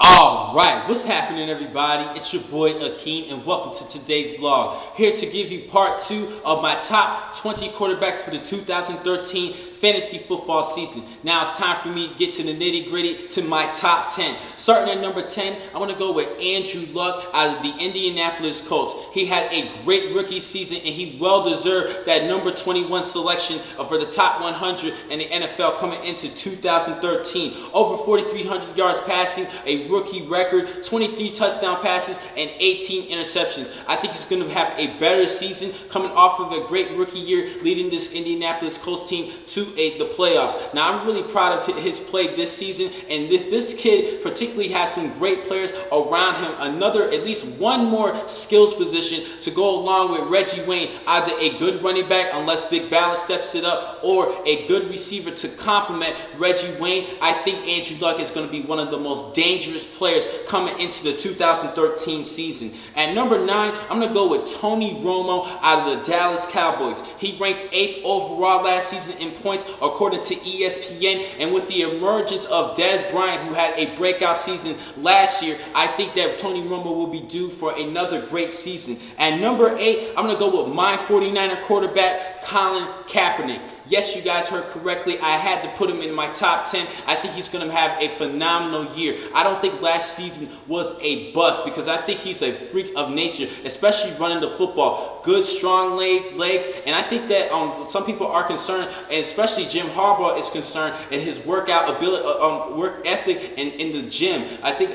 Alright, what's happening everybody? It's your boy Akeem and welcome to today's vlog. Here to give you part 2 of my top 20 quarterbacks for the 2013 fantasy football season. Now it's time for me to get to the nitty gritty to my top 10. Starting at number 10, I'm going to go with Andrew Luck out of the Indianapolis Colts. He had a great rookie season and he well deserved that number 21 selection for the top 100 in the NFL coming into 2013. Over 4,300 yards passing, a rookie record, 23 touchdown passes, and 18 interceptions. I think he's going to have a better season coming off of a great rookie year leading this Indianapolis Colts team to the playoffs. Now, I'm really proud of his play this season, and this kid particularly has some great players around him. At least one more skills position to go along with Reggie Wayne, either a good running back unless Vic Ballard steps it up, or a good receiver to complement Reggie Wayne. I think Andrew Luck is going to be one of the most dangerous players coming into the 2013 season. At number 9, I'm going to go with Tony Romo out of the Dallas Cowboys. He ranked 8th overall last season in points according to ESPN, and with the emergence of Dez Bryant, who had a breakout season last year, I think that Tony Romo will be due for another great season. At number 8, I'm going to go with my 49er quarterback, Colin Kaepernick. Yes, you guys heard correctly. I had to put him in my top 10. I think he's going to have a phenomenal year. I don't think last season was a bust because I think he's a freak of nature, especially running the football. Good, strong legs, and I think that some people are concerned, and especially Jim Harbaugh is concerned in his workout ability, work ethic in the gym. I think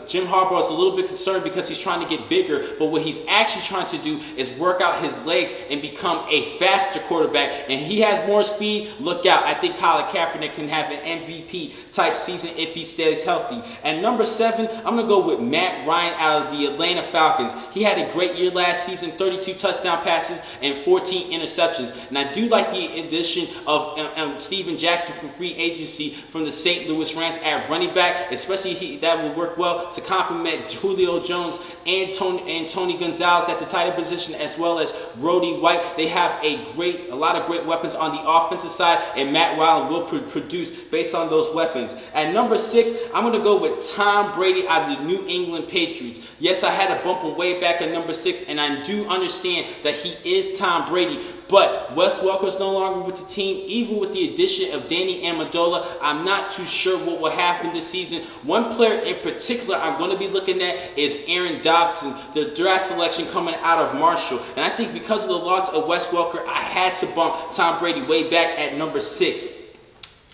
Jim Harbaugh is a little bit concerned because he's trying to get bigger, but what he's actually trying to do is work out his legs and become a faster quarterback, and he has more speed. Look out. I think Colin Kaepernick can have an MVP type season if he stays healthy. And number 7, I'm going to go with Matt Ryan out of the Atlanta Falcons. He had a great year last season, 32 touchdown passes and 14 interceptions. And I do like the addition of Steven Jackson from free agency from the St. Louis Rams at running back, especially that will work well to complement Julio Jones and Tony Gonzalez at the tight end position, as well as Roddy White. They have a lot of great weapons on the offensive side, and Matt Ryan will produce based on those weapons. At number 6, I'm going to go with Tom Brady out of the New England Patriots. Yes, I had to bump him way back at number 6, and I do understand that he is Tom Brady, but Wes Welker's no longer with the team. Even with the addition of Danny Amendola, I'm not too sure what will happen this season. One player in particular I'm going to be looking at is Aaron Dobson, the draft selection coming out of Marshall. And I think because of the loss of Wes Welker, I had to bump Tom Brady way back at number 6.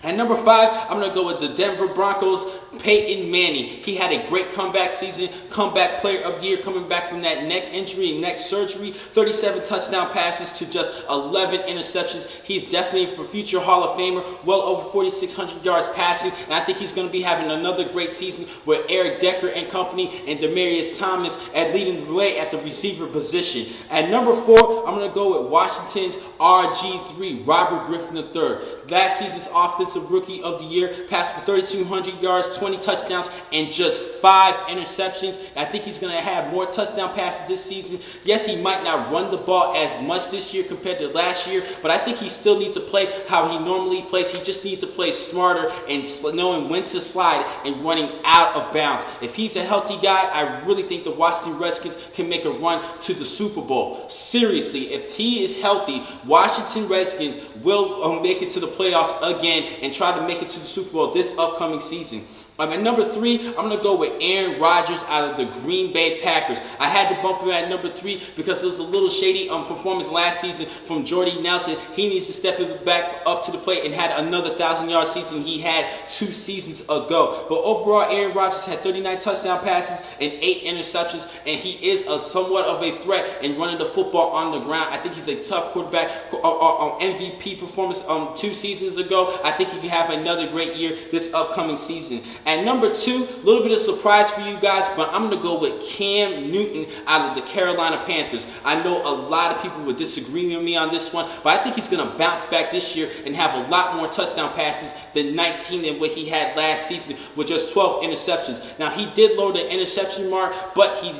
At number 5, I'm going to go with the Denver Broncos, Peyton Manning. He had a great comeback season, comeback player of the year, coming back from that neck injury and neck surgery. 37 touchdown passes to just 11 interceptions. He's definitely a future Hall of Famer, well over 4,600 yards passing, and I think he's going to be having another great season with Eric Decker and company and Demaryius Thomas leading the way at the receiver position. At number 4, I'm going to go with Washington's RG3, Robert Griffin III. Last season's offensive rookie of the year, passed for 3,200 yards, 20 touchdowns, and just 5 interceptions. I think he's going to have more touchdown passes this season. Yes, he might not run the ball as much this year compared to last year, but I think he still needs to play how he normally plays. He just needs to play smarter and knowing when to slide and running out of bounds. If he's a healthy guy, I really think the Washington Redskins can make a run to the Super Bowl. Seriously, if he is healthy, Washington Redskins will make it to the playoffs again and try to make it to the Super Bowl this upcoming season. At number 3, I'm going to go with Aaron Rodgers out of the Green Bay Packers. I had to bump him at number 3 because it was a little shady performance last season from Jordy Nelson. He needs to step it back up to the plate and had another 1,000-yard season he had 2 seasons ago. But overall, Aaron Rodgers had 39 touchdown passes and 8 interceptions, and he is somewhat of a threat in running the football on the ground. I think he's a tough quarterback. MVP performance 2 seasons ago. I think he can have another great year this upcoming season. At number 2, a little bit of surprise for you guys, but I'm going to go with Cam Newton out of the Carolina Panthers. I know a lot of people would disagree with me on this one, but I think he's going to bounce back this year and have a lot more touchdown passes than 19 than what he had last season with just 12 interceptions. Now, he did lower the interception mark, but he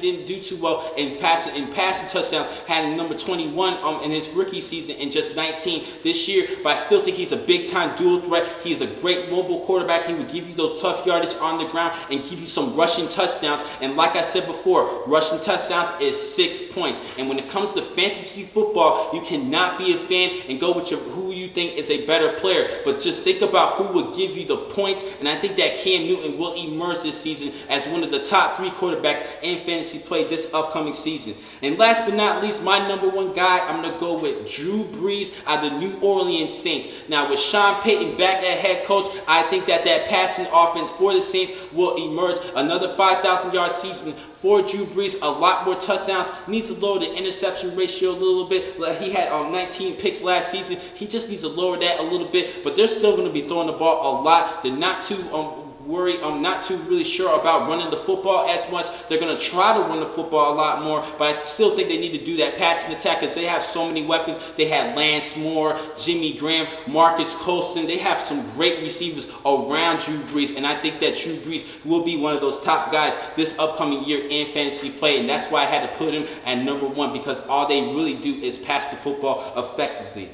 didn't do too well in passing touchdowns, had number 21 in his rookie season and just 19 this year, but I still think he's a big-time dual threat. He is a great mobile quarterback. He would give you you those tough yardage on the ground and give you some rushing touchdowns. And like I said before, rushing touchdowns is 6 points. And when it comes to fantasy football, you cannot be a fan and go with who you think is a better player, but just think about who will give you the points. And I think that Cam Newton will emerge this season as one of the top 3 quarterbacks in fantasy play this upcoming season. And last but not least, my number 1 guy, I'm going to go with Drew Brees out of the New Orleans Saints. Now, with Sean Payton back at head coach, I think that passing offense for the Saints will emerge. Another 5,000-yard season for Drew Brees, a lot more touchdowns, needs to lower the interception ratio a little bit. He had 19 picks last season. He just needs to lower that a little bit, but they're still going to be throwing the ball a lot. They're not too worried. I'm not too really sure about running the football as much. They're going to try to run the football a lot more, but I still think they need to do that passing attack because they have so many weapons. They had Lance Moore, Jimmy Graham, Marcus Colston. They have some great receivers around Drew Brees, and I think that Drew Brees will be one of those top guys this upcoming year in fantasy play, and that's why I had to put him at number 1 because all they really do is pass the football effectively.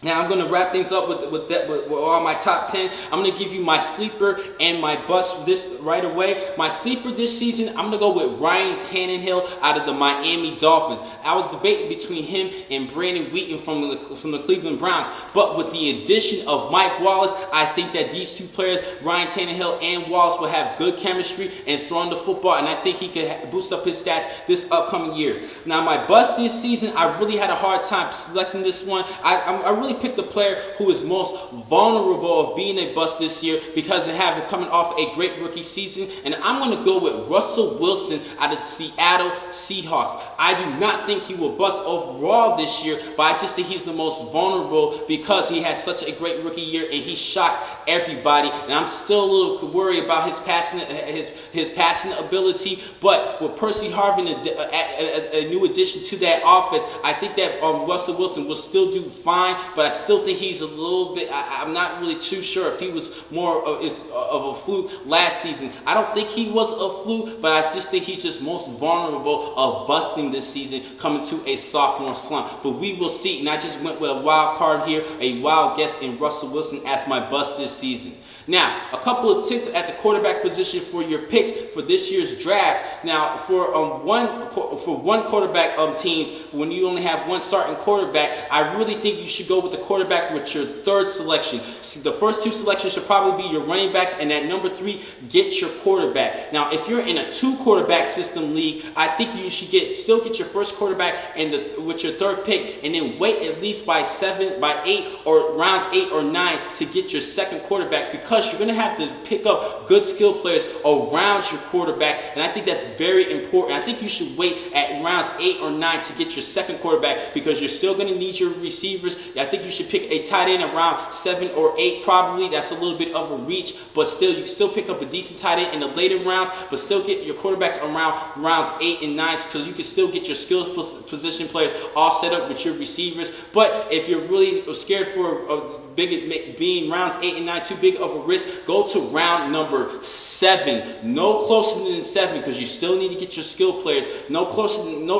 Now I'm going to wrap things up with all my top 10. I'm going to give you my sleeper and my bust this right away. My sleeper this season, I'm going to go with Ryan Tannehill out of the Miami Dolphins. I was debating between him and Brandon Wheaton from the Cleveland Browns, but with the addition of Mike Wallace, I think that these 2 players, Ryan Tannehill and Wallace, will have good chemistry and throwing the football, and I think he could boost up his stats this upcoming year. Now my bust this season, I really had a hard time selecting this one. I really picked the player who is most vulnerable of being a bust this year because of having coming off a great rookie season, and I'm going to go with Russell Wilson out of the Seattle Seahawks. I do not think he will bust overall this year, but I just think he's the most vulnerable because he had such a great rookie year and he shocked everybody. And I'm still a little worried about his passing ability, but with Percy Harvin, a new addition to that offense, I think that Russell Wilson will still do fine, but I still think he's a little bit, I'm not really too sure if he was more of a fluke last season. I don't think he was a fluke, but I just think he's just most vulnerable of busting this season, coming to a sophomore slump. But we will see, and I just went with a wild card here, a wild guess in Russell Wilson as my bust this season. Now, a couple of tips at the quarterback position for your picks for this year's drafts. Now, for one quarterback teams, when you only have one starting quarterback, I really think you should go with the quarterback with your 3rd selection. So the first 2 selections should probably be your running backs, and at number 3, get your quarterback. Now, if you're in a 2 quarterback system league, I think you should still get your first quarterback with your 3rd pick, and then wait at least by 8 or rounds 8 or 9 to get your 2nd quarterback, because you're going to have to pick up good skill players around your quarterback, and I think that's very important. I think you should wait at rounds 8 or 9 to get your 2nd quarterback because you're still going to need your receivers. I think you should pick a tight end around 7 or 8 probably. That's a little bit of a reach, but still, you can still pick up a decent tight end in the later rounds, but still get your quarterbacks around rounds 8 and 9 so you can still get your skill position players all set up with your receivers. But if you're really scared for being rounds 8 and 9 too big of a risk, go to round number 7. No closer than 7 because you still need to get your skill players. No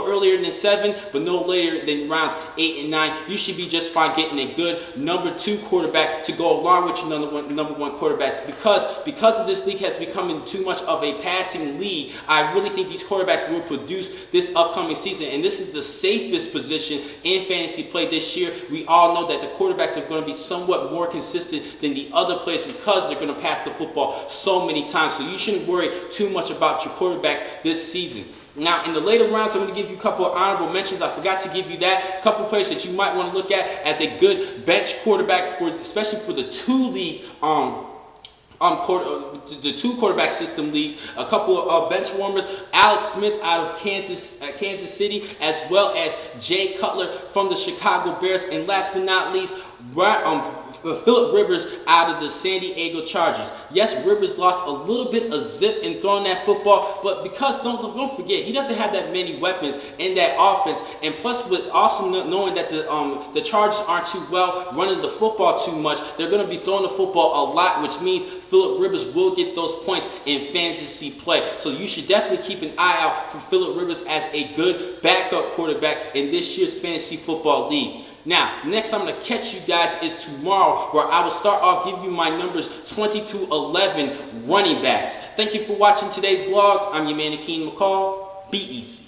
earlier than 7, but no later than rounds 8 and 9. You should be just fine getting a good number 2 quarterback to go along with your number 1 quarterbacks because of this league has become too much of a passing league. I really think these quarterbacks will produce this upcoming season, and this is the safest position in fantasy play this year. We all know that the quarterbacks are going to be somewhat more consistent than the other players because they're going to pass the football so many times. So you shouldn't worry too much about your quarterbacks this season. Now, in the later rounds, I'm going to give you a couple of honorable mentions. I forgot to give you that. A couple of players that you might want to look at as a good bench quarterback, especially for the 2 league the 2 quarterback system leagues. A couple of bench warmers: Alex Smith out of Kansas City, as well as Jay Cutler from the Chicago Bears, and last but not least, Philip Rivers out of the San Diego Chargers. Yes, Rivers lost a little bit of zip in throwing that football, but because don't forget, he doesn't have that many weapons in that offense, and plus with also knowing that the Chargers aren't too well running the football too much, they're going to be throwing the football a lot, which means Philip Rivers will get those points in fantasy play. So you should definitely keep an eye out for Philip Rivers as a good backup quarterback in this year's fantasy football league. Now, next I'm going to catch you guys is tomorrow, where I will start off giving you my numbers 20 to 11 running backs. Thank you for watching today's vlog. I'm your man, Akeem McCall. Be easy.